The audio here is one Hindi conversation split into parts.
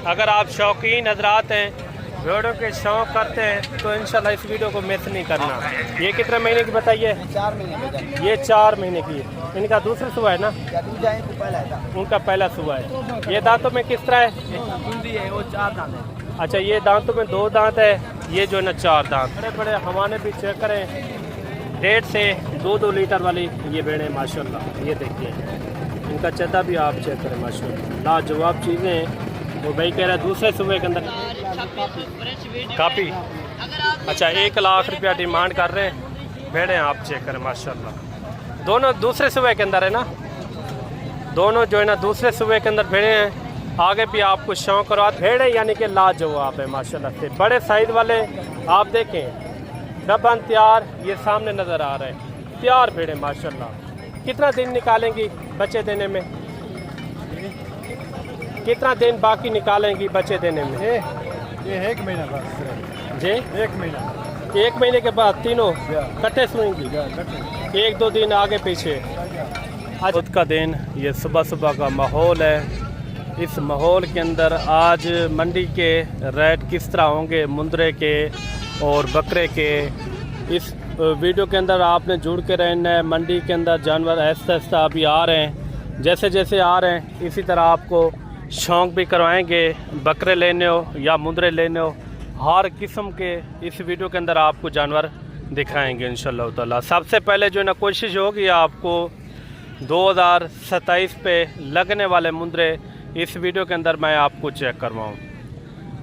अगर आप शौकीन हजरात हैं, वीडियो के शौक़ करते हैं तो इंशाल्लाह इस वीडियो को मिस नहीं करना। ये कितने महीने की बताइए? 4 महीने। ये 4 महीने की है। इनका दूसरा सुबह है ना? उनका पहला सुबह है। ये दांतों में किस तरह है? वो 4 दांत है। अच्छा, ये दांतों में 2 दांत है, ये जो है ना 4 दांत। बड़े बड़े हवाने भी चेक करें, 1.5 से 2 लीटर वाली ये भेड़ें माशाल्लाह। ये देखिए, इनका चद्दा भी आप चेक करें माशाल्लाह, लाजवाब चीज़ें हैं। वो भाई कह रहा है दूसरे सुबह के अंदर काफ़ी। अच्छा, 1 लाख रुपया डिमांड कर रहे हैं। भेड़ें आप चेक करें माशाल्लाह, दोनों दूसरे सुबह के अंदर है ना, दोनों जो है ना दूसरे सुबह के अंदर भेड़े हैं। आगे भी आपको शौक करवा भेड़े यानी कि लाजवाब है माशाल्लाह से। बड़े साइज वाले आप देखें, डबन तैयार, ये सामने नज़र आ रहे हैं, तैयार भेड़े माशाल्लाह। कितना दिन निकालेंगी बच्चे देने में? कितना दिन बाकी निकालेंगी बच्चे देने में? ये 1 महीना बस जी, 1 महीना। 1 महीने के बाद तीनों कट्टे सुनेंगी, 1-2 दिन आगे पीछे। आज का दिन, ये सुबह सुबह का माहौल है। इस माहौल के अंदर आज मंडी के रेट किस तरह होंगे मुंदरे के और बकरे के, इस वीडियो के अंदर आपने जुड़ के रहना है। मंडी के अंदर जानवर ऐसा ऐसा अभी आ रहे हैं, जैसे जैसे आ रहे हैं इसी तरह आपको शौक़ भी करवाएंगे। बकरे लेने हो या मुंदरे लेने हो, हर किस्म के इस वीडियो के अंदर आपको जानवर दिखाएंगे इंशाल्लाह ताला। सबसे पहले जो है ना कोशिश होगी आपको 2027 पे लगने वाले मुंदरे इस वीडियो के अंदर मैं आपको चेक करवाऊँ।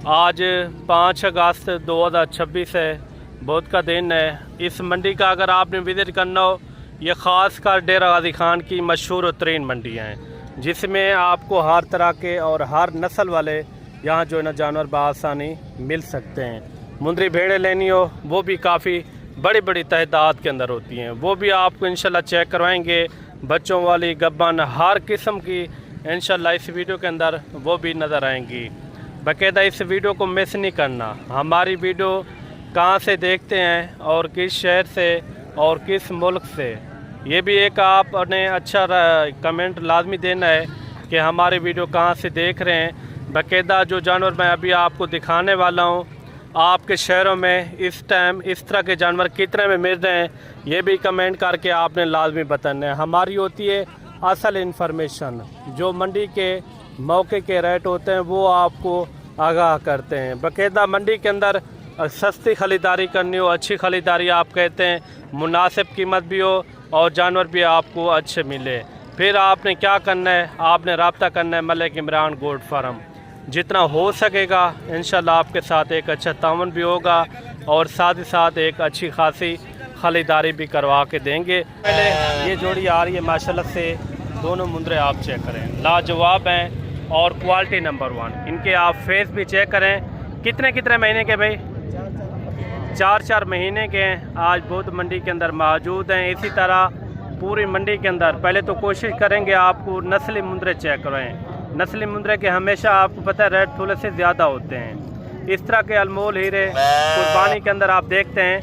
आज 5 अगस्त 2026 है, बहुत का दिन है। इस मंडी का अगर आपने विज़िट करना हो, ये ख़ास कर डेरा गाजी खान की मशहूर तरीन मंडियाँ हैं, जिसमें आपको हर तरह के और हर नस्ल वाले यहाँ जो है ना जानवर बआसानी मिल सकते हैं। मुंदरी भेड़ें लेनी हो वो भी काफ़ी बड़ी बड़ी तादाद के अंदर होती हैं, वो भी आपको इंशाल्लाह चेक करवाएंगे। बच्चों वाली, गब्बन, हर किस्म की इंशाल्लाह इस वीडियो के अंदर वो भी नज़र आएंगी। बाकायदा इस वीडियो को मिस नहीं करना। हमारी वीडियो कहाँ से देखते हैं और किस शहर से और किस मुल्क से, ये भी एक आपने अच्छा कमेंट लाजमी देना है कि हमारी वीडियो कहाँ से देख रहे हैं। बाकायदा जो जानवर मैं अभी आपको दिखाने वाला हूँ, आपके शहरों में इस टाइम इस तरह के जानवर कितने में मिल रहे हैं, ये भी कमेंट करके आपने लाजमी बताना है। हमारी होती है असल इन्फॉर्मेशन, जो मंडी के मौके के रेट होते हैं वो आपको आगाह करते हैं। बाकायदा मंडी के अंदर सस्ती ख़रीदारी करनी हो, अच्छी ख़रीदारी आप कहते हैं, मुनासिब कीमत भी हो और जानवर भी आपको अच्छे मिले, फिर आपने क्या करना है, आपने रब्ता करना है मलिक इमरान गोट फार्म। जितना हो सकेगा इंशाल्लाह आपके साथ एक अच्छा तावन भी होगा और साथ ही साथ एक अच्छी खासी ख़रीदारी भी करवा के देंगे। पहले ये जोड़ी आ रही है माशाल्लाह से, दोनों मुंदरे आप चेक करें, लाजवाब हैं और क्वालिटी नंबर 1। इनके आप फेस भी चेक करें। कितने कितने महीने के भाई? 4-4 महीने के हैं। आज बहुत मंडी के अंदर मौजूद हैं। इसी तरह पूरी मंडी के अंदर पहले तो कोशिश करेंगे आपको नस्ली मुंदरे चेक करवाएं। नस्ली मुंदरे के हमेशा आपको पता है रेट थोड़े से ज़्यादा होते हैं। इस तरह के अनमोल हीरे कुर्बानी के अंदर आप देखते हैं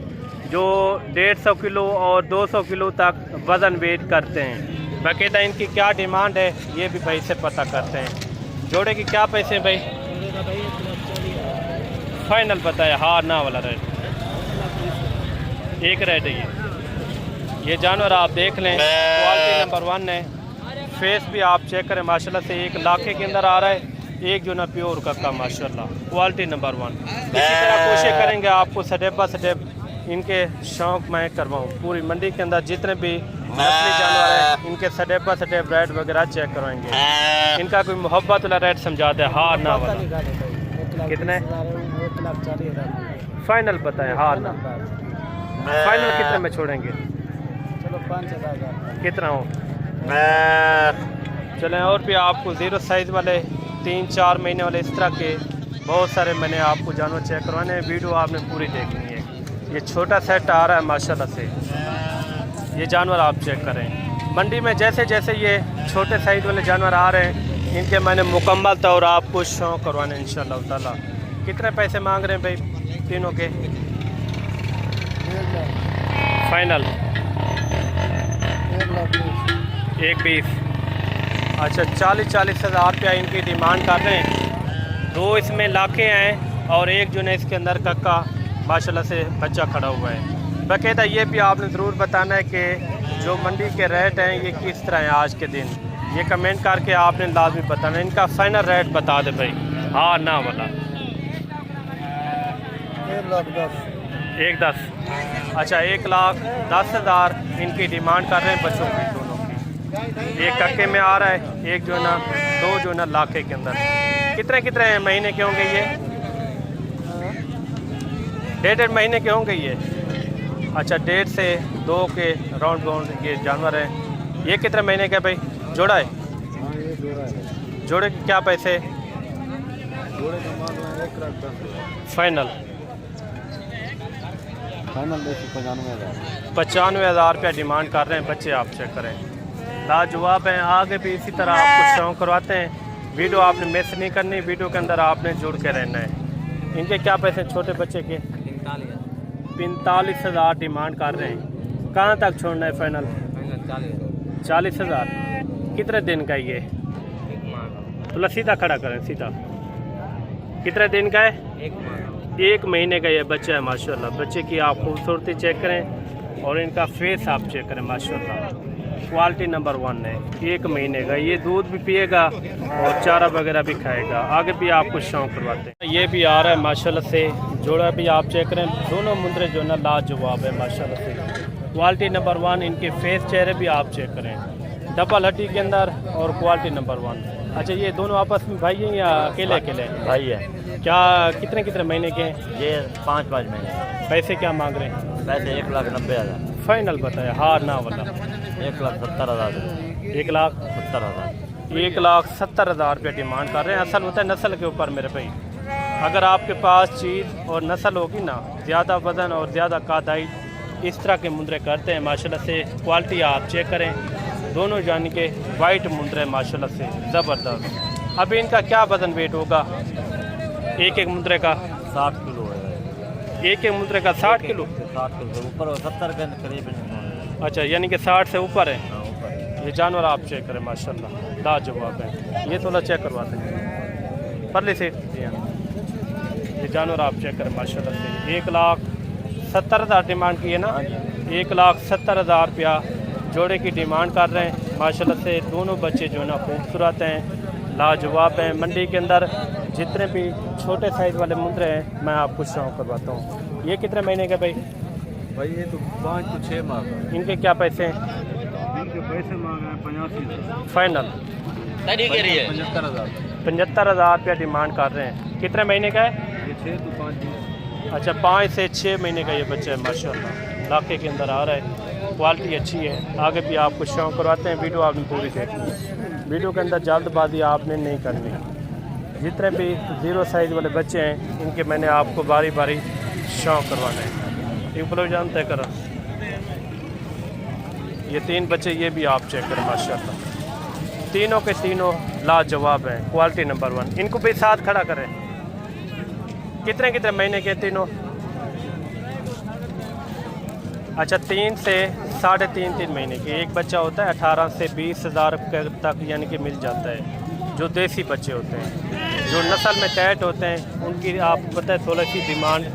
जो 150 किलो और 200 किलो तक वज़न वेट करते हैं। बाकायदा इनकी क्या डिमांड है ये भी भाई से पता करते हैं। जोड़े की क्या पैसे हैं भाई? फाइनल बताया, हाँ ना वाला रेट, एक रेट है ये जानवर आप देख लें, क्वालिटी नंबर 1 है। फेस भी आप चेक करें माशाल्लाह से, 1 लाख के अंदर आ रहा है, एक जो ना प्योर का माशाल्लाह, क्वालिटी नंबर 1। इसी तरह कोशिश करेंगे आपको स्टेप बाय स्टेप इनके शौक़ मैं करवाऊँ। पूरी मंडी के अंदर जितने भी नस्ली जानवर हैं इनके स्टेप बाय स्टेप रेट वगैरह चेक करवाएंगे। इनका कोई मोहब्बत वाला रेट समझाते हैं, हाँ ना वाला कितने? 1,40,000 फाइनल बताएं, हाँ ना फाइनल कितने में छोड़ेंगे? चलो 5,000 कितना हो चलें। और भी आपको 0 साइज़ वाले 3-4 महीने वाले इस तरह के बहुत सारे मैंने आपको जानवर चेक करवाने हैं। वीडियो आपने पूरी देखनी है। ये छोटा सेट आ रहा है माशाल्लाह से, ये जानवर आप चेक करें। मंडी में जैसे जैसे ये छोटे साइज़ वाले जानवर आ रहे हैं इनके मैंने मुकम्मल तौर आपको शौक़ करवाने इंशाल्लाह ताला। कितने पैसे मांग रहे हैं भाई तीनों के? फाइनल 1,20,000। अच्छा, 40-40 हज़ार रुपया इनकी डिमांड कर रहे हैं। दो इसमें लाखे हैं और एक जो है इसके अंदर कक्का माशाल्लाह से बच्चा खड़ा हुआ है। बाकायदा ये भी आपने ज़रूर बताना है कि जो मंडी के रेट हैं ये किस तरह हैं आज के दिन, ये कमेंट करके आपने लाजमी बताना है। इनका फाइनल रेट बता दे भाई, हाँ ना वाला 1,10,000। अच्छा 1,10,000 इनकी डिमांड कर रहे हैं बच्चों की, दोनों की। एक कक्के में आ रहा है, एक जो ना दो जो ना लाखे के अंदर। कितने महीने के होंगे ये? 1.5 महीने के होंगे ये। अच्छा 1.5 से 2 के राउंड बाउंड ये जानवर है। ये कितने महीने का भाई? जोड़ा है? हाँ ये जोड़ा है। जोड़े के क्या पैसे? जोड़े का माल 1,10,000 फाइनल 95,000। 95,000 रुपया डिमांड कर रहे हैं बच्चे, आप चेक करें। लाजवाब हैं। आगे भी इसी तरह आपको शौक करवाते हैं। वीडियो आपने मिस नहीं करनी, वीडियो के अंदर आपने जुड़ के रहना है। इनके क्या पैसे छोटे बच्चे के? 45,000 डिमांड कर रहे हैं। कहाँ तक छोड़ना है फाइनल? 40,000। कितने दिन का ये? तो सीधा खड़ा करें, सीधा। कितने दिन का है? 1 महीने का ये बच्चा है माशाल्लाह। बच्चे की आप खूबसूरती चेक करें और इनका फेस आप चेक करें माशाल्लाह। क्वालिटी नंबर 1 है। 1 महीने का ये दूध भी पिएगा और चारा वगैरह भी खाएगा। आगे भी आपको शौक करवाते हैं। ये भी आ रहा है माशाल्लाह से, जोड़ा भी आप चेक करें। दोनों मुंदरे जो ना लाजवाब है माशाल्लाह से। Quality number 1। इनके फेस चेहरे भी आप चेक करें, डबल हड्डी के अंदर और क्वालिटी नंबर 1। अच्छा ये दोनों आपस में भाई हैं या अकेले अकेले? भाई है। क्या कितने महीने के हैं? ये 5 महीने। पैसे क्या मांग रहे हैं? पैसे 1,90,000। फाइनल बताया, हाँ ना वाला 1,70,000। 1,70,000। 1,70,000 रुपये डिमांड कर रहे हैं। असल होता है नस्ल के ऊपर मेरे भाई। अगर आपके पास चीज़ और नस्ल होगी ना, ज़्यादा वज़न और ज़्यादा कादाई, इस तरह के मुंदरे करते हैं माशाल्लाह से। क्वालिटी आप चेक करें, दोनों यानी के वाइट मुंदरे माशाल्लाह से ज़बरदस्त। अभी इनका क्या वज़न वेट होगा एक मुंदरे का? 60 किलो है। एक मुंदरे का 60 किलो? 60 किलो से ऊपर, 70 के करीब। अच्छा यानी कि 60 से ऊपर है। हाँ, ऊपर। ये जानवर आप चेक करें माशाल्लाह, लाजवाब है। ये थोड़ा चेक करवाते हैं परले से। ये जानवर आप चेक करें माशाल्लाह से। 1,70,000 डिमांड की है ना? 1,70,000 रुपया जोड़े की डिमांड कर रहे हैं माशाल्लाह से। दोनों बच्चे जो है ना खूबसूरत हैं, लाजवाब हैं। मंडी के अंदर जितने भी छोटे साइज़ वाले मुंदरे हैं मैं आपको शौक करवाता हूँ। ये कितने महीने का भाई? भाई ये तो 5 से 6 माह का। इनके क्या पैसे हैं? इनके पैसे मांग रहे हैं 85,000। फाइनल 75,000। 75,000 रुपया डिमांड कर रहे हैं। कितने महीने का है? ये 6 से 5 दिन। अच्छा 5 से 6 महीने का ये बच्चा है माशाल्लाह। लाखे के अंदर आ रहा है, क्वालिटी अच्छी है। आगे भी आपको शौक करवाते हैं। वीडियो आपने पूरी देखनी, वीडियो के अंदर जल्दबाजी आपने नहीं करनी। जितने भी 0 साइज़ वाले बच्चे हैं इनके मैंने आपको बारी बारी शौक करवाना है। एक बोलो जानते करो। ये 3 बच्चे ये भी आप चेक करें माशाल्लाह। तीनों के तीनों लाजवाब हैं, क्वालिटी नंबर 1। इनको भी साथ खड़ा करें। कितने महीने के तीनों? अच्छा 3 से 3.5 महीने के। एक बच्चा होता है 18 से 20,000 तक यानी कि मिल जाता है, जो देसी बच्चे होते हैं। जो नस्ल में टैट होते हैं उनकी आपको पता है थोड़ी सी डिमांड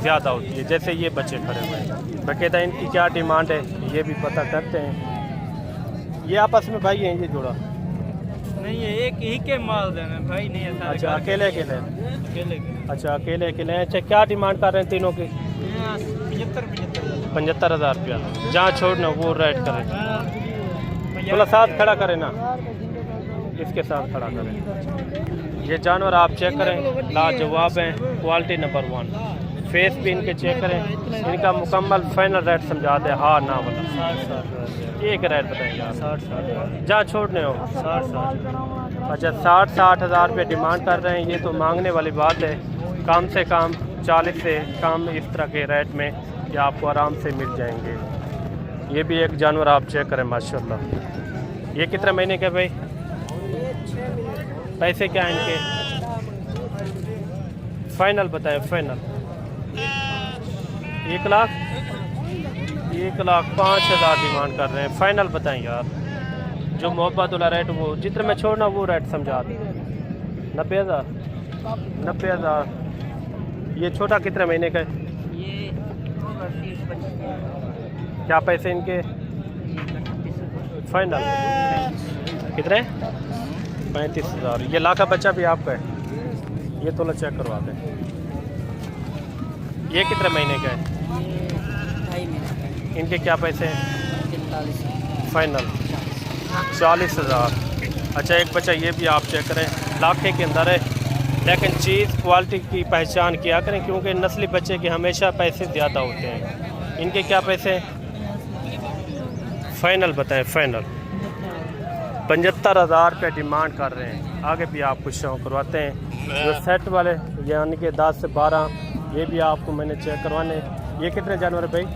ज़्यादा होती है। जैसे ये बच्चे खड़े हुए हैं, बाकायदा इनकी क्या डिमांड है ये भी पता करते हैं। ये आपस में भाई हैं ये जोड़ा? नहीं ये एक ही के माल देना भाई नहीं है। अच्छा अकेले अकेले अच्छा अकेले हैं। अच्छा क्या डिमांड कर रहे हैं तीनों की? 75,000 रुपया। जहाँ छोड़ना वो रेट करें, थोड़ा साथ खड़ा करें ना, इसके साथ खड़ा करें। ये जानवर आप चेक करें, लाजवाब हैं, क्वालिटी नंबर 1। फेस भी इनके चेक करें। इनका मुकम्मल फाइनल रेट समझा दें, हाँ ना वाला 60 एक रेट बताएंगे आप? 60 जहाँ छोड़ने हो 60। अच्छा 60,000 रुपये डिमांड कर रहे हैं। ये तो मांगने वाली बात है। कम से कम 40 से कम इस तरह के रेट में ये आपको आराम से मिल जाएंगे। ये भी एक जानवर आप चेक करें माशाल्लाह। ये कितने महीने के भाई? पैसे क्या हैं इनके? फाइनल बताए, फाइनल 1,05,000 डिमांड कर रहे हैं। फाइनल बताएं यार, जो मोहब्बत वाला रेट वो जितने में छोड़ना वो रेट समझा दें। 90,000 90,000। ये छोटा कितने महीने का है? ये होगा 30-25 क्या पैसे इनके फाइनल कितने? 35,000। ये लाखा बच्चा भी आपका है? ये थोड़ा चेक करवा दें। ये कितने महीने का है? ये 2.5 महीने का है। इनके क्या पैसे हैं 43 फाइनल? 40,000। अच्छा एक बच्चा ये भी आप चेक करें, लाखे के अंदर है, लेकिन चीज़ क्वालिटी की पहचान किया करें, क्योंकि नस्ली बच्चे के हमेशा पैसे ज़्यादा होते हैं। इनके क्या पैसे हैं फाइनल बताएं? फाइनल 75,000 रुपये डिमांड कर रहे हैं। आगे भी आपको शो करवाते हैं। जो सेट वाले यानी कि 10 से 12, ये भी आपको मैंने चेक करवाने। ये कितने जानवर है भाई?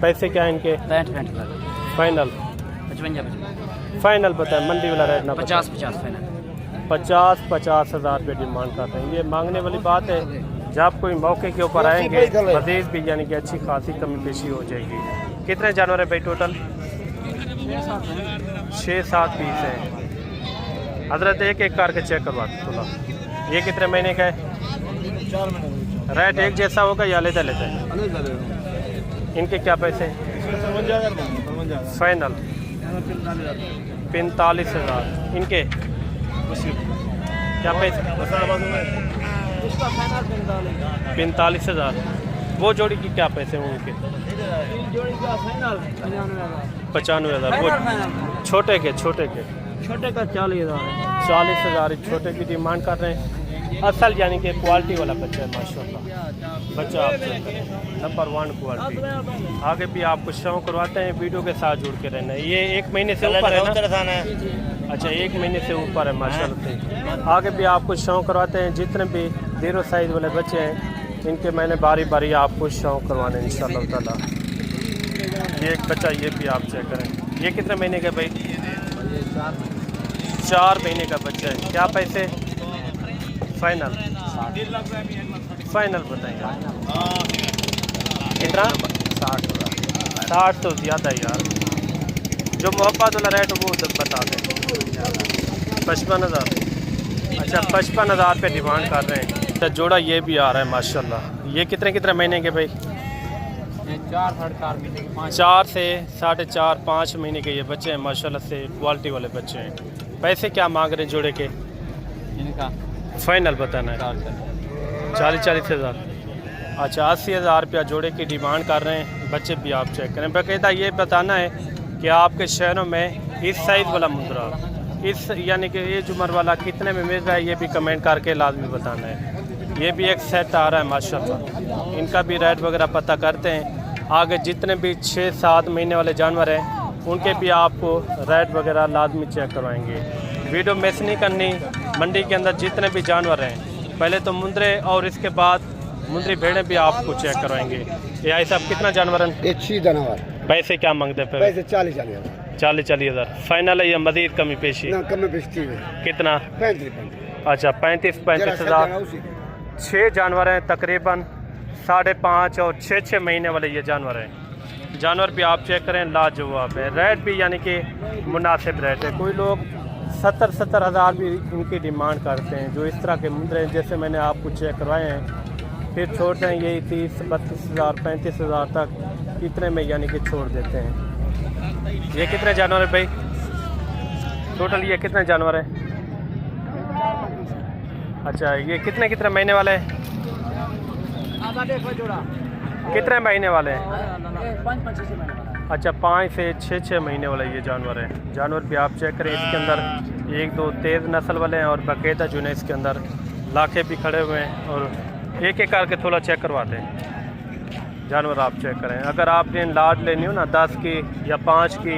पैसे क्या है इनके 65 फाइनल? 55 फाइनल बताएं, मंडी वाला रेट ना 50 फाइनल। 50,000 रुपये डिमांड करते हैं। ये मांगने वाली बात है, जब कोई मौके के ऊपर आएंगे मजीद भी यानी कि अच्छी खासी कमी पेशी हो जाएगी। कितने जानवर है भाई टोटल? 6-7 पीस है। हजरत एक एक करके चेक करवा थोड़ा। ये कितने महीने का है? 4 महीने। रेट एक जैसा होगा या लेता लेता है? इनके क्या पैसे फाइनल? 45,000। इनके क्या पैसे? 45,000। वो जोड़ी की क्या पैसे हैं उनके? 95,000। वो छोटे के छोटे का 40,000 है। 40,000 छोटे की डिमांड कर रहे हैं। असल यानी कि क्वालिटी वाला बच्चा है माशाल्लाह। बच्चा आप नंबर 1 क्वालिटी। आगे भी आपको शो करवाते हैं, वीडियो के साथ जुड़ के रहना है। ये 1 महीने से ऊपर है ना? अच्छा 1 महीने से ऊपर है माशाल्लाह से। आगे भी आपको शो करवाते हैं। जितने भी 0 साइज़ वाले बच्चे हैं इनके मैंने बारी बारी आपको शो करवाने इंशाल्लाह ताला। ये एक बच्चा ये भी आप चेक करें। ये कितने महीने का भाई? 4 महीने का बच्चा है। क्या पैसे फाइनल? फाइनल बताएंगे कितना? 60 तो ज़्यादा है यार। जो मोहब्बत वाला रेट वो बता दें। 55,000। अच्छा 55,000 पे डिमांड कर रहे हैं। तो जोड़ा ये भी आ रहा है माशाल्लाह। ये कितने महीने के भाई? 4-4.5 महीने के 4 से 4.5-5 महीने के ये बच्चे हैं माशाल्लाह से, क्वालिटी वाले बच्चे हैं। पैसे क्या मांग रहे हैं जोड़े के? इनका फाइनल बताना है 40,000। अच्छा 80,000 रुपया जोड़े की डिमांड कर रहे हैं। बच्चे भी आप चेक करें। बाकायदा ये बताना है कि आपके शहरों में इस साइज़ वाला मुद्रा इस यानी कि एज उम्र वाला कितने में मिल रहा है, ये भी कमेंट करके लाजमी बताना है। ये भी एक सेट आ रहा है माशाल्लाह। इनका भी रेट वगैरह पता करते हैं। आगे जितने भी 6-7 महीने वाले जानवर हैं उनके भी आपको रेट वगैरह लाजमी चेक करवाएंगे। वीडियो मिस नहीं करनी। मंडी के अंदर जितने भी जानवर हैं पहले तो मुंदरे और इसके बाद मुंदरी भेड़ें भी आपको चेक करवाएंगे। ये आई साहब कितना जानवर है? 6 जानवर। पैसे क्या मांगते हैं? पैसे 40,000। 40,000 फाइनल है या मजीद कमी पेशी? ना कम बेचती है। कितना? 35,000। अच्छा 35,000। 6 जानवर हैं तकरीबन 5.5 और 6 महीने वाले ये जानवर हैं। जानवर भी आप चेक करें लाजवाब है। रेट भी यानी कि मुनासिब रेट है। कोई लोग 70,000 भी इनकी डिमांड करते हैं। जो इस तरह के मुंदरे जैसे मैंने आपको चेक करवाए हैं, फिर छोड़ते हैं यही 30-32,000 35,000 तक कितने में यानी कि छोड़ देते हैं। ये कितने जानवर है भाई टोटल? ये कितने जानवर हैं? अच्छा ये कितने महीने वाले हैं? कितने महीने वाले हैं? अच्छा 5 से 6 महीने वाले ये जानवर हैं। जानवर भी आप चेक करें। इसके अंदर 1-2 तेज़ नस्ल वाले हैं और बाकायदा जो है इसके अंदर लाखे भी खड़े हुए हैं। और एक एक करके थोड़ा चेक करवाते हैं। जानवर आप चेक करें। अगर आपने लाट लेनी हो ना 10 की या 5 की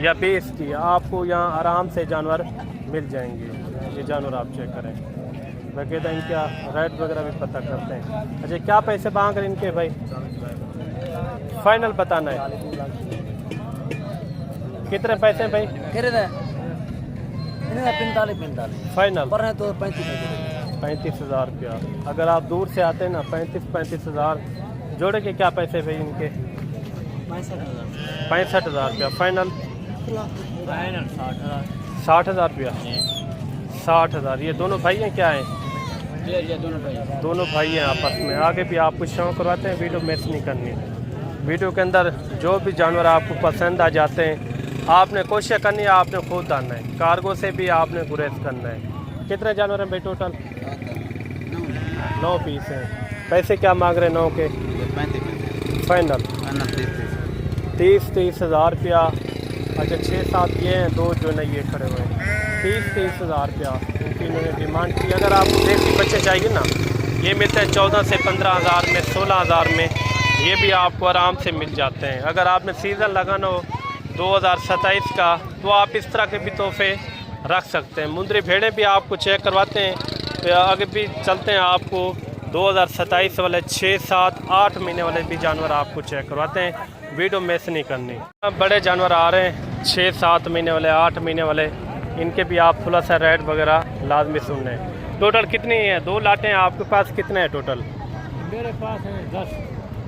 या 20 की, आपको यहाँ आराम से जानवर मिल जाएंगे। ये जानवर आप चेक करें। बाकायदा इनका रेट वगैरह भी पता करते हैं। अच्छा क्या पैसे मांग रहे इनके भाई? फाइनल बताना है कितने पैसे हैं भाई? 45 फाइनल पर है तो 35,000 रुपया। अगर आप दूर से आते हैं ना 35,000 जोड़े के क्या पैसे भाई इनके? 65,000 रुपया फाइनल। 60,000 रुपया। 60,000। ये दोनों भाई हैं क्या हैं? ये दोनों भाई। दोनों भाई हैं आपस में। आगे भी आपको शौक करवाते हैं, वीडियो मिस नहीं करनी। वीडियो के अंदर जो भी जानवर आपको पसंद आ जाते हैं, आपने कोशिश करनी है, आपने खुद आना है। कार्गो से भी आपने गुरेज करना है। कितने जानवर हैं भाई टोटल? 9 पीस हैं। पैसे क्या मांग रहे हैं 9 के? फाइनल 30,000 रुपया। अच्छा 6-7 ये हैं, 2 जो नहीं ये खड़े हुए हैं। 30,000 रुपया इनकी इन्होंने डिमांड की। अगर आपको देसी बच्चे चाहिए ना, ये मिलते हैं 14 से 15,000 में, 16,000 में। ये भी आपको आराम से मिल जाते हैं। अगर आपने सीज़न लगाना हो 2027 का, तो आप इस तरह के भी तोहफे रख सकते हैं। मुंदरी भेड़ें भी आपको चेक करवाते हैं। तो आगे भी चलते हैं, आपको 2027 वाले 6, 7, 8 महीने वाले भी जानवर आपको चेक करवाते हैं। वीडियो मिस नहीं करनी। अब बड़े जानवर आ रहे हैं 6, 7 महीने वाले, 8 महीने वाले। इनके भी आप थोड़ा सा रेट वगैरह लाजमी सुन लें। टोटल कितनी है? 2 लाटें हैं आपके पास? कितने हैं टोटल? मेरे पास है 10।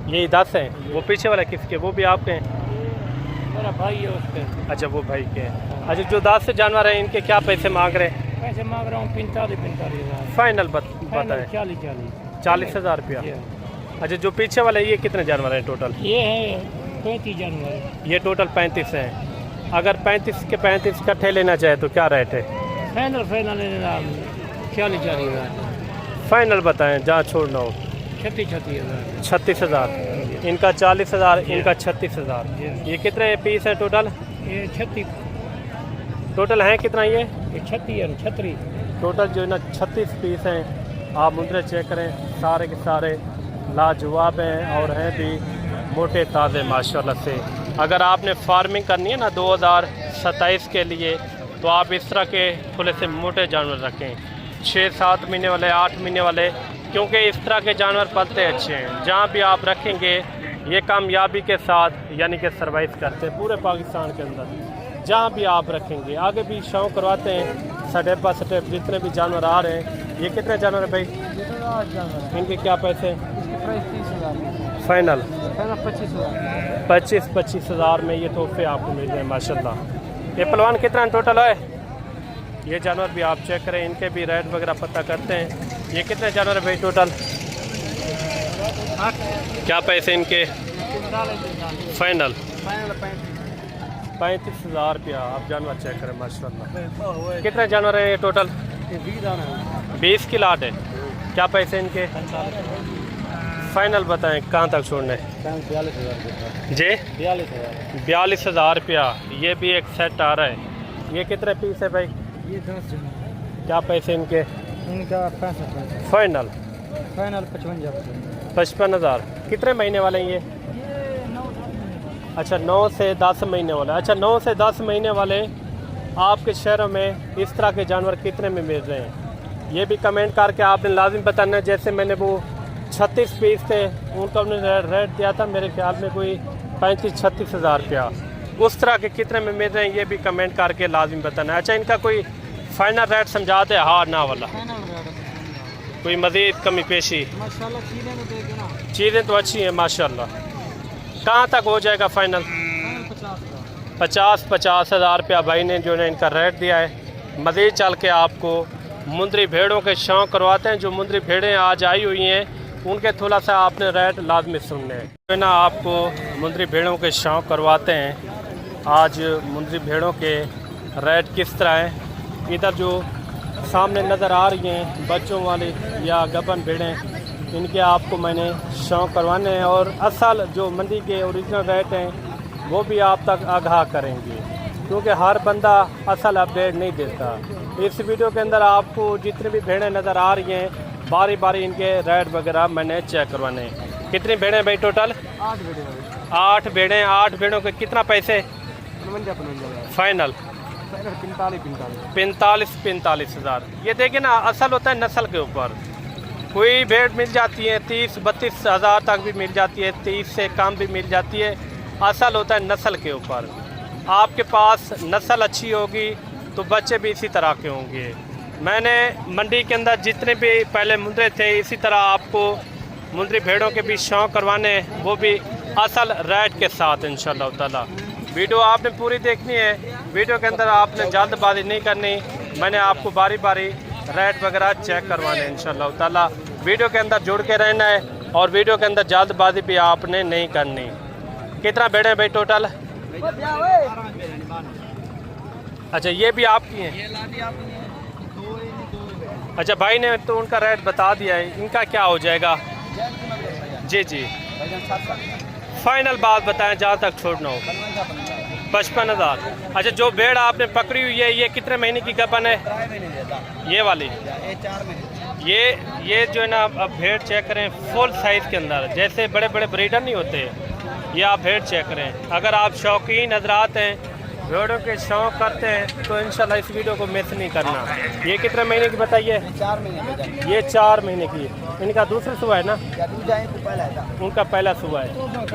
यही 10 हैं। वो पीछे वाला किसके? वो भी आपके हैं? मेरा भाई है उसके। अच्छा वो भाई के हैं। अच्छा जो 10 जानवर हैं, इनके क्या पैसे मांग रहे हैं? पैसे मांग रहा हूँ 45,000। फाइनल बताएं। 40,000 रुपया। अच्छा जो पीछे वाले ये कितने जानवर हैं टोटल? ये है 35 जानवर। ये टोटल 35 हैं। अगर 35 के 35 इकट्ठे लेना चाहे तो क्या रेट है? फाइनल 40,000। फाइनल बताएं, जहाँ छोड़ना हो। 36,000। 36,000। इनका 40,000, इनका 36,000। ये कितने पीस हैं टोटल? ये 36 टोटल हैं कितना ये? 36 टोटल जो है ना 36 पीस हैं। आप मुद्रे चेक करें, सारे के सारे लाजवाब हैं और हैं भी मोटे ताज़े माशाल्लाह से। अगर आपने फार्मिंग करनी है ना 2027 के लिए, तो आप इस तरह के थोड़े से मोटे जानवर रखें, 6-7 महीने वाले, 8 महीने वाले, क्योंकि इस तरह के जानवर पलते अच्छे हैं। जहाँ भी आप रखेंगे ये कामयाबी के साथ यानी कि सर्वाइव करते हैं पूरे पाकिस्तान के अंदर। जहाँ भी आप रखेंगे, आगे भी शौक करवाते हैं स्टेप बाय स्टेप जितने भी जानवर आ रहे हैं। ये कितने जानवर है भाई? इनके क्या पैसे? 30,000। फाइनल 25,000। 25,000 में ये तोहफे आपको मिल गए माशाल्लाह। ये पलवान कितना टोटल है? ये जानवर भी आप चेक करें, इनके भी रेट वगैरह पता करते हैं। ये कितने जानवर है भाई टोटल? क्या पैसे इनके? फाइनल 35,000 रुपया। आप जानवर चेक करें माशाल्लाह। कितने जानवर हैं ये टोटल? 20 की लाट है। क्या पैसे इनके? फाइनल बताएं, कहाँ तक छोड़ने? 42,000 जी 42,000 रुपया। ये भी एक सेट आ रहा है। ये कितने पीस है भाई? ये 10 जन। क्या पैसे इनके? इनका 65। फाइनल 55,000। कितने महीने वाले हैं ये? अच्छा 9 से 10 महीने वाले। अच्छा 9 से 10 महीने वाले आपके शहरों में इस तरह के जानवर कितने में मिल रहे हैं? ये भी कमेंट करके आपने लाजिम बताना है। जैसे मैंने वो 36 पीस थे, उनका हमने रेट दिया था मेरे ख्याल में कोई 35-36 हज़ार रुपया। उस तरह के कितने में मिल रहे हैं ये भी कमेंट करके लाजिम बताना है। अच्छा इनका कोई फाइनल रेट समझा दे, हाँ ना वाला, कोई मज़ीद कमी पेशी? माशाल्लाह चीज़ें तो देखे ना, चीज़ें तो अच्छी हैं माशाल्लाह। कहाँ तक हो जाएगा फाइनल? 50 हज़ार रुपया भाई ने जो है इनका रेट दिया है। मज़ीद चल के आपको मुंदरी भेड़ों के शौक करवाते हैं। जो मुंदरी भेड़ें आज आई हुई हैं उनके थोड़ा सा आपने रेट लाजमी सुनने हैं। तो ना आपको मुंदरी भेड़ों के शौक करवाते हैं। आज मुंदरी भेड़ों के रेट किस तरह हैं? इधर जो सामने नज़र आ रही हैं बच्चों वाली या गबन भेड़ें, इनके आपको मैंने शौक करवाने हैं और असल जो मंडी के ओरिजिनल रेट हैं वो भी आप तक आगाह करेंगे, क्योंकि हर बंदा असल अपडेट नहीं देता। इस वीडियो के अंदर आपको जितनी भी भेड़ें नज़र आ रही हैं बारी बारी इनके रेट वगैरह मैंने चेक करवाने हैं। कितनी भेड़ें भाई टोटल? 8 भेड़ें। 8 भेड़ों के कितना पैसे? 55 फाइनल 45 हज़ार। ये देखिए ना, असल होता है नस्ल के ऊपर। कोई भेड़ मिल जाती है 30-32 हज़ार तक भी मिल जाती है, 30 से कम भी मिल जाती है। असल होता है नस्ल के ऊपर। आपके पास नस्ल अच्छी होगी तो बच्चे भी इसी तरह के होंगे। मैंने मंडी के अंदर जितने भी पहले मुंदरे थे इसी तरह आपको मुंदरी भेड़ों के भी शौक करवाने, वो भी असल रेट के साथ इंशाअल्लाह ताला। वीडियो आपने पूरी देखनी है, वीडियो के अंदर आपने जल्दबाजी नहीं करनी। मैंने आपको बारी बारी रेट वगैरह चेक करवाने हैं इंशाल्लाह ताला। वीडियो के अंदर जुड़ के रहना है और वीडियो के अंदर जल्दबाजी भी आपने नहीं करनी। कितना भेड़े हैं भाई टोटल? अच्छा ये भी आपकी हैं? अच्छा भाई ने तो उनका रेट बता दिया है, इनका क्या हो जाएगा? जी जी फाइनल बात बताएं जहाँ तक छोड़ना हो। 55,000। अच्छा जो भेड़ आपने पकड़ी हुई है ये कितने महीने की गबन है? ये वाली ये जो है ना, अब भेड़ चेक करें फुल साइज़ के अंदर, जैसे बड़े बड़े ब्रीडर नहीं होते, ये आप भेड़ चेक करें। अगर आप शौकीन हजरात हैं, भेड़ों के शौक़ करते हैं तो इंशाल्लाह इस वीडियो को मिस नहीं करना। ये कितने महीने की बताइए? 4 महीने। ये 4 महीने की। इनका दूसरा सुबह है ना? उनका पहला सुबह है।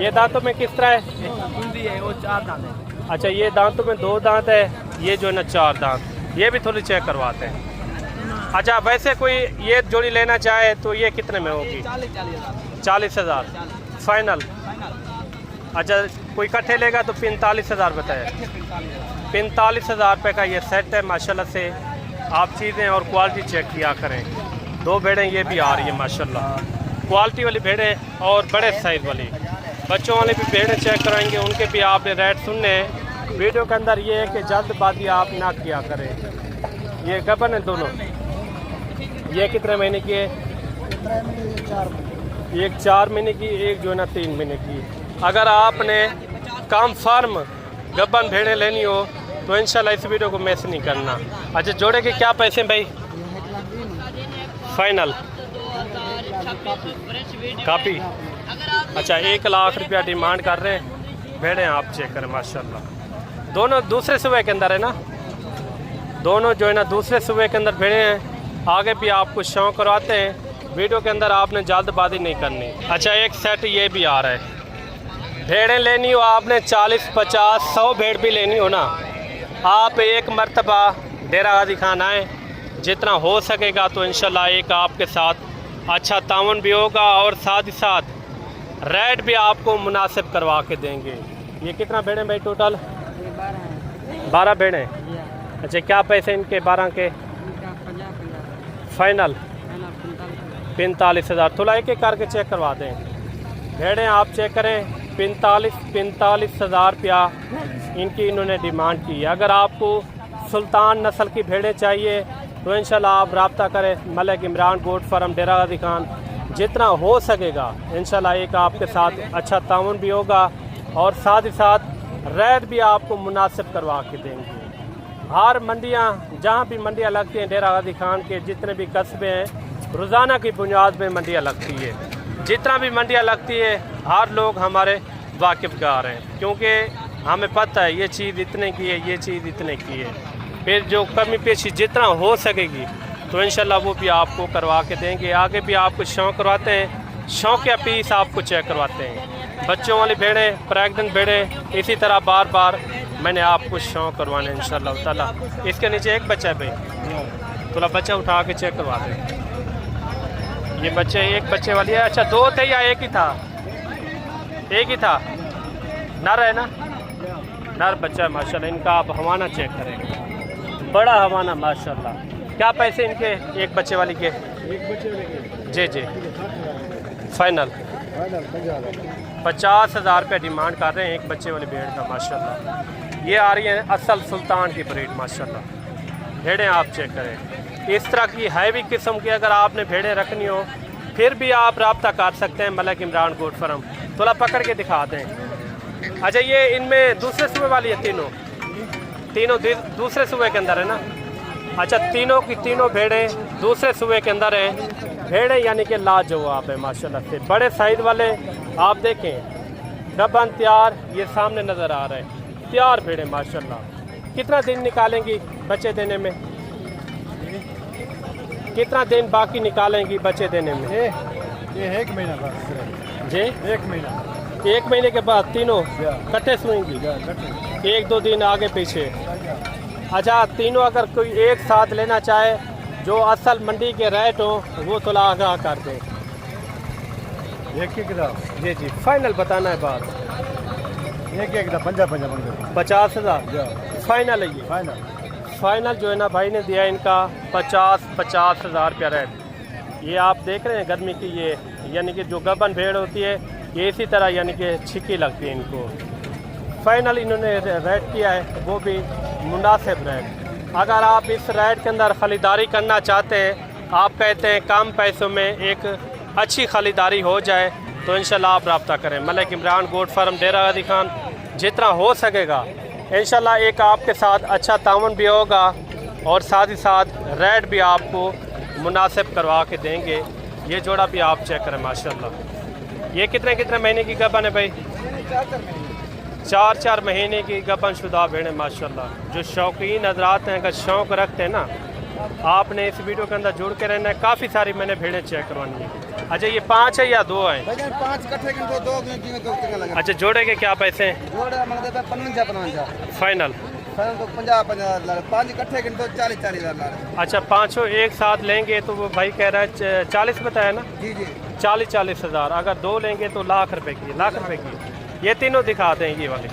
ये दांतों में किस तरह है? वो 4 दांत है। अच्छा ये दांतों में 2 दांत है, ये जो है ना 4 दांत। ये भी थोड़ी चेक करवाते हैं। अच्छा वैसे कोई ये जोड़ी लेना चाहे तो ये कितने में होगी? 40,000 फाइनल। अच्छा कोई इकट्ठे लेगा तो 45,000 बताए। 45,000 रुपये का ये सेट है माशाल्लाह से। आप चीज़ें और क्वालिटी चेक किया करें। 2 भेड़ें ये भी आ रही है माशाल्लाह, क्वालिटी वाली भेड़ें और बड़े साइज़ वाली। बच्चों वाले भी भेड़ें चेक कराएंगे, उनके भी आपने रेट सुनने हैं। वीडियो के अंदर ये है कि जल्दबाजी आप ना किया करें। ये गबन है दोनों। ये कितने महीने की है? एक 4 महीने की, एक जो है ना 3 महीने की। अगर आपने काम फार्म गबन भेड़ें लेनी हो तो इंशाल्लाह इस वीडियो को मिस नहीं करना। अच्छा जोड़े के क्या पैसे हैं भाई? Final copy. अच्छा 1 लाख रुपया डिमांड कर रहे हैं। भेड़ें आप चेक करें माशाल्लाह। दोनों दूसरे सूबे के अंदर है ना, दोनों जो है ना दूसरे सूबे के अंदर भेड़ें हैं। आगे भी आपको शौक़ करवाते हैं, वीडियो के अंदर आपने जल्दबाजी नहीं करनी। अच्छा एक सेट ये भी आ रहा है। भेड़ें लेनी हो आपने 40, 50, 100 भेड़ भी लेनी हो ना, आप एक मरतबा डेरा गाजी खान आएँ, जितना हो सकेगा तो इंशाल्लाह एक आपके साथ अच्छा ताउन भी होगा और साथ ही साथ रेट भी आपको मुनासिब करवा के देंगे। ये कितना भेड़ें भाई टोटल? 12 भेड़ें। अच्छा क्या पैसे इनके 12 के? फाइनल 45,000। थोड़ा एक एक करके चेक करवा दें। भेड़ें आप चेक करें 45,000 रुपया इनकी इन्होंने डिमांड की है। अगर आपको सुल्तान नस्ल की भेड़ें चाहिए तो इंशाल्लाह आप रब्ता करें मलिक इमरान गोट फार्म डेरा गाजी खान। जितना हो सकेगा इंशाल्लाह एक आपके साथ अच्छा ताउन भी होगा और साथ ही साथ रेट भी आपको मुनासिब करवा के देंगे। हर मंडियाँ जहाँ भी मंडियाँ लगती हैं डेरा गाजी खान के जितने भी कस्बे हैं, रोज़ाना की बुनियाद में मंडियाँ लगती है। जितना भी मंडियाँ लगती है हर लोग हमारे वाकिफ़गार हैं, क्योंकि हमें पता है ये चीज़ इतने की है, ये चीज़ इतने की है। फिर जो कमी पेशी जितना हो सकेगी तो इंशाल्लाह वो भी आपको करवा के देंगे। आगे भी आपको शौक़ करवाते हैं, शौक़ या पीस आपको चेक करवाते हैं। बच्चों वाली भेड़ें, प्रेग्नेंट भेड़ें, इसी तरह बार बार मैंने आपको शौक़ करवाने इंशाल्लाह ताला। इसके नीचे एक बच्चा है भाई, थोड़ा बच्चा उठा के चेक करवा दें। ये बच्चे एक बच्चे वाली है। अच्छा 2 थे या एक ही था? एक ही था। नर है ना? नर बच्चा है माशाल्लाह। इनका आप हवाना चेक करें, बड़ा हवाना माशाल्लाह। क्या पैसे इनके एक बच्चे वाली के? जी जी फाइनल 50,000 रुपये डिमांड कर रहे हैं एक बच्चे वाली भेड़ का माशाल्लाह। ये आ रही है असल सुल्तान की ब्रीड माशाल्लाह। भेड़ें आप चेक करें इस तरह की हैवी किस्म की। अगर आपने भेड़ें रखनी हो फिर भी आप रब्ता कर सकते हैं मलिक इमरान गोट फार्म। थोड़ा पकड़ के दिखा दें। अच्छा ये इनमें दूसरे सूबे वाली है? तीनों दूसरे सूबे के अंदर है ना? अच्छा तीनों की तीनों भेड़ें दूसरे सूबे के अंदर हैं। भेड़ें यानी कि लाजवाब है माशाल्लाह से, बड़े साइज वाले। आप देखें गबन तैयार, ये सामने नज़र आ रहा है, तैयार भेड़ें माशाल्लाह। कितना दिन निकालेंगी बच्चे देने में? कितना दिन बाकी निकालेंगी बच्चे देने में? ये 1 महीना बस जी 1 महीना। 1 महीने के बाद तीनों कट्टे सुनेंगी? 1-2 दिन आगे पीछे। अच्छा तीनों अगर कोई एक साथ लेना चाहे जो असल मंडी के रेट हो वो थोड़ा आगाह कर दें। एक ही ग्राम। जी जी फाइनल बताना है बात। एक था 50 बंदे 50,000 फाइनल है ये। फाइनल जो है ना भाई ने दिया इनका 50,000 रुपया रेट। ये आप देख रहे हैं गर्मी की ये यानी कि जो गबन भेड़ होती है ये इसी तरह यानी कि छिकी लगती है इनको। फाइनल इन्होंने रेट किया है वो भी मुनासिब रेट। अगर आप इस रेट के अंदर ख़रीदारी करना चाहते हैं, आप कहते हैं कम पैसों में एक अच्छी ख़रीदारी हो जाए तो इंशाल्लाह आप रब्ता करें। मलिक इमरान गोट फार्म डेरा गाजी खान, जितना हो सकेगा इंशाल्लाह एक आपके साथ अच्छा ताउन भी होगा और साथ ही साथ रेट भी आपको मुनासिब करवा के देंगे। ये जोड़ा भी आप चेक करें माशाल्लाह। ये कितने महीने की गबन है भाई? 4 महीने की गबन शुदा भेड़ माशाल्लाह। जो शौकीन हजरात हैं, अगर शौक़ रखते हैं ना, आपने इस वीडियो के अंदर जुड़ के रहना है। काफ़ी सारी मैंने भेड़ें चेक करवानी है। अच्छा ये 5 है या 2 हैं? 5 इकट्ठे किलो 2 अच्छा जोड़े के क्या पैसे हैं? जोड़ा मंगते थे 55 फाइनल तो 50 5 इकट्ठे किलो 40 अच्छा 5 एक साथ लेंगे तो वो भाई कह रहा है 40 बताया ना? जी 40 हज़ार। अगर 2 लेंगे तो लाख रुपए की। ये तीनों दिखाते हैं ये वाले।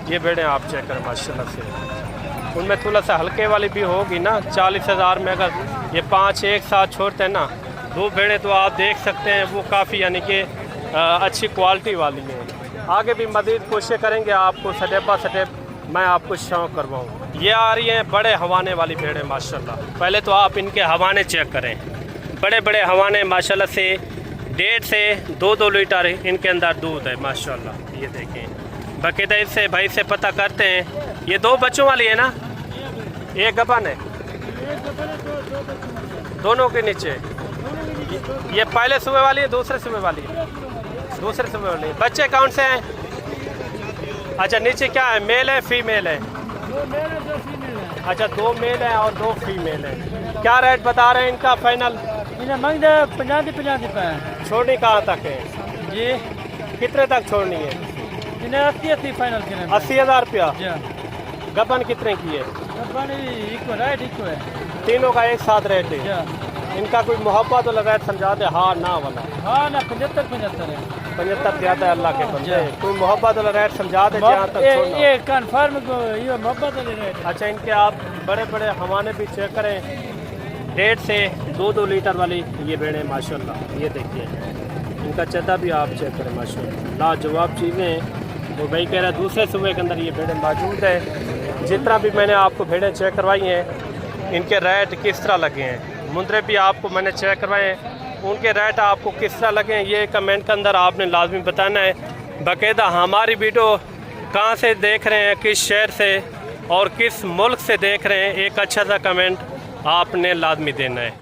ये भेड़ें आप चेक करें माशाल्लाह से। उनमें थोड़ा सा हल्के वाली भी होगी ना। 40,000 में अगर ये 5 एक साथ छोड़ते हैं ना, 2 भेड़ें तो आप देख सकते हैं वो काफ़ी यानी कि अच्छी क्वालिटी वाली है। आगे भी मज़ीद कोशिश करेंगे आपको स्टेप बाय स्टेप मैं आपको शौक़ करवाऊँ। ये आ रही हैं बड़े हवाने वाली भेड़ें माशाल्लाह। पहले तो आप इनके हवाने चेक करें। बड़े हवाने माशाल्लाह से 1.5 से 2 लीटर इनके अंदर दूध है माशाल्लाह। ये देखें बाकायदा इससे भाई से पता करते हैं। ये 2 बच्चों वाली है ना? एक गबन है दोनों के नीचे। ये पहले सुबह वाली है दूसरे सुबह वाली है? दूसरे सुबह वाली है। बच्चे कौन से हैं? अच्छा नीचे क्या है, मेल है फीमेल है? अच्छा 2 मेल है और 2 फीमेल है। क्या रेट बता रहे हैं इनका फाइनल? इन्हें मंग दे 50 रुपये। छोड़नी कहाँ तक है जी? कितने तक छोड़नी है? इन्हें 80 फाइनल के 80,000 रुपया। जी गबन कितने की है? इको है। तीनों का एक साथ रेट है। जी इनका कोई मोहब्बत वाला रेट समझा दे। हाँ ना वाला? हाँ ना 75 है। 75 ज़्यादा है अल्लाह के बंदे। कोई मोहब्बत वाला रेट समझा दे जहाँ तक छोड़ना। ये कन्फर्म ये मोहब्बत वाले रेट। अच्छा इनके आप बड़े हवाने भी चेक करें। 1.5 से 2 लीटर वाली ये भेड़ें माशाल्लाह। ये देखिए इनका चद्दा भी आप चेक करें माशाल्लाह। लाजवाब चीज़ें हैं। तो भाई कह रहा है दूसरे सूबे के अंदर ये भेड़ें मौजूद है। जितना भी मैंने आपको भेड़ें चेक करवाई हैं इनके रेट किस तरह लगे हैं, मुंदरे भी आपको मैंने चेक करवाए हैं, उनके रेट आपको किस तरह लगे हैं ये कमेंट के अंदर आपने लाजमी बताना है। बाकायदा हमारी वीडियो कहाँ से देख रहे हैं, किस शहर से और किस मुल्क से देख रहे हैं, एक अच्छा सा कमेंट आपने लाजमी देना है।